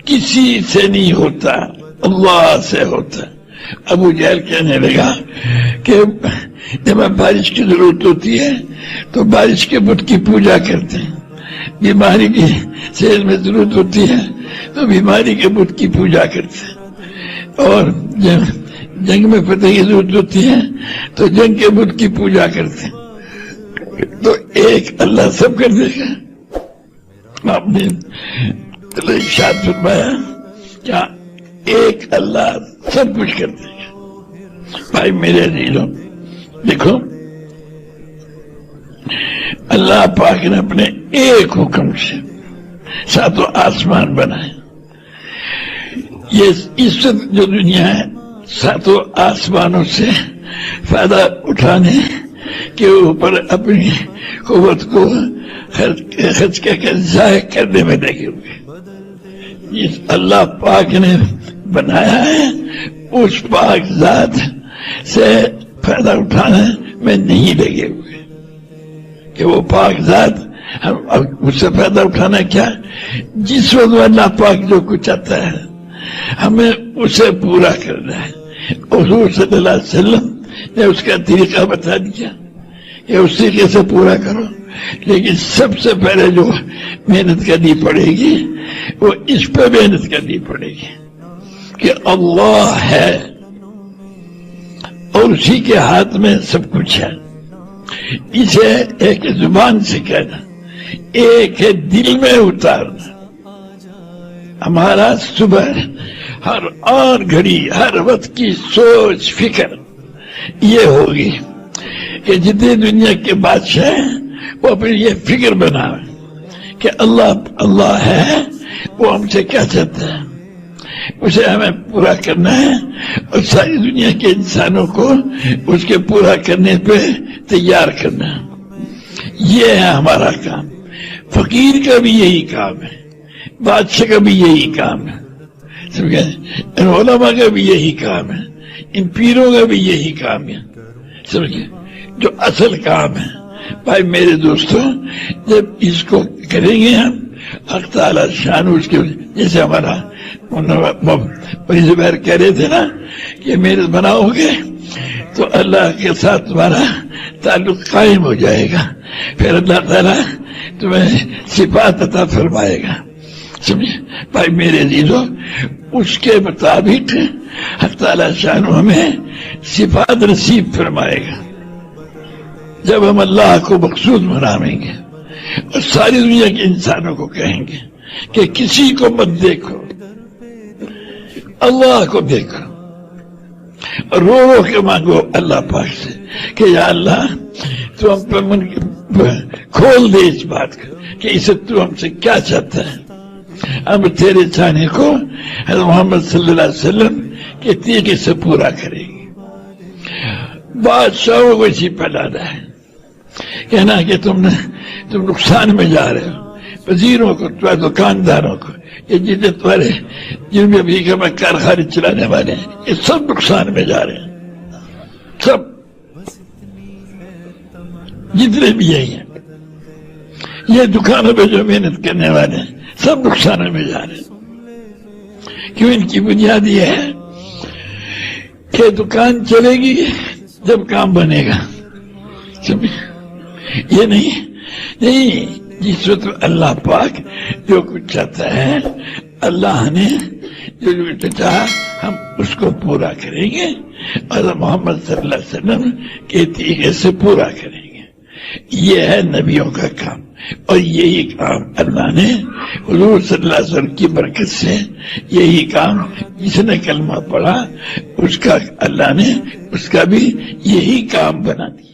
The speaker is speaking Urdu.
کسی سے نہیں ہوتا، اللہ سے ہوتا ہے۔ ابو جہل کہنے لگا کہ جب بارش کی ضرورت ہوتی ہے تو بارش کے بت کی پوجا کرتے ہیں، بیماری کی صحت میں ضرورت ہوتی ہے تو بیماری کے بت کی پوجا کرتے ہیں، اور جنگ میں فتح کی ضرورت ہوتی ہے تو جنگ کے بت کی پوجا کرتے ہیں۔ تو ایک اللہ سب کر دے گا؟ آپ نے ارشاد فرمایا کیا ایک اللہ سب کچھ کر دے گا؟ بھائی میرے عزیزوں، دیکھو اللہ پاک نے اپنے ایک حکم سے ساتوں آسمان بنائے۔ یہ اس جو دنیا ہے ساتوں آسمانوں سے فائدہ اٹھانے کے اوپر اپنی قوت کو خرچ کر ضائع کرنے میں لگے ہوئے۔ جس اللہ پاک نے بنایا ہے اس پاک ذات سے فائدہ اٹھانے میں نہیں لگے ہوئے کہ وہ پاک ذات ہم اس سے فائدہ اٹھانا کیا؟ جس وقت اللہ پاک جو کچھ چاہتا ہے ہمیں اسے پورا کرنا ہے۔ حضور صلی اللہ علیہ وسلم نے اس کا طریقہ بتا دیا کہ اس طریقے سے پورا کرو، لیکن سب سے پہلے جو محنت کرنی پڑے گی وہ اس پہ محنت کرنی پڑے گی کہ اللہ ہے اور اسی کے ہاتھ میں سب کچھ ہے۔ اسے ایک زبان سے کہنا، ایک ہے دل میں اتارنا۔ ہمارا صبح ہر آن گھڑی ہر وقت کی سوچ فکر یہ ہوگی کہ جتنے دنیا کے بادشاہ ہیں وہ اپنی یہ فکر بنائے کہ اللہ ہے، وہ ہم سے کیا چاہتا ہے، اسے ہمیں پورا کرنا ہے، اور ساری دنیا کے انسانوں کو اس کے پورا کرنے پہ تیار کرنا ہے۔ یہ ہے ہمارا کام۔ فقیر کا بھی یہی کام ہے، بادشاہ کا بھی یہی کام ہے، سمجھے؟ ان علماء کا بھی یہی کام ہے، ان پیروں کا بھی یہی کام ہے، سمجھے؟ جو اصل کام ہے بھائی میرے دوستوں، جب اس کو کریں گے ہم حق تعالیٰ شان اس کے، جیسے ہمارا زبیر کہہ رہے تھے نا کہ محنت بناؤ گے تو اللہ کے ساتھ تمہارا تعلق قائم ہو جائے گا، پھر اللہ تعالیٰ تمہیں صفات عطا فرمائے گا، سمجھے؟ بھائی میرے عزیزوں، اس کے مطابق حق تعالیٰ شان ہمیں صفات نصیب فرمائے گا جب ہم اللہ کو مقصود منائیں گے، اور ساری دنیا کے انسانوں کو کہیں گے کہ کسی کو مت دیکھو، اللہ کو دیکھو، اور رو رو کے مانگو اللہ پاک سے کہ یا اللہ تو ہم پر کھول دے اس بات کو کہ اسے تو ہم سے کیا چاہتا ہے۔ ہم تیرے چاہنے کو حضرت محمد صلی اللہ علیہ وسلم کے طریقے سے پورا کریں گے۔ بادشاہوں کو اسی پہ لانا ہے، کہنا کہ تم نقصان میں جا رہے ہو، وزیروں کو، تمہارے دکانداروں کو، یہ جتنے تمہارے جن میں بھی کہ میں کارخانے چلانے والے ہیں، یہ سب نقصان میں جا رہے ہیں، سب جتنے بھی یہی ہیں، یہ دکانوں پہ جو محنت کرنے والے ہیں سب نقصان میں جا رہے ہیں۔ کیوں؟ ان کی بنیاد یہ ہے کہ دکان چلے گی جب کام بنے گا، یہ نہیں جس وقت اللہ پاک جو کچھ چاہتا ہے، اللہ نے جو کچھ چاہا ہم اس کو پورا کریں گے، اور محمد صلی اللہ علیہ وسلم کے طریقے سے پورا کریں گے۔ یہ ہے نبیوں کا کام، اور یہی کام اللہ نے حضور صلی اللہ علیہ وسلم کی برکت سے، یہی کام جس نے کلمہ پڑھا اس کا اللہ نے اس کا بھی یہی کام بنا دیا۔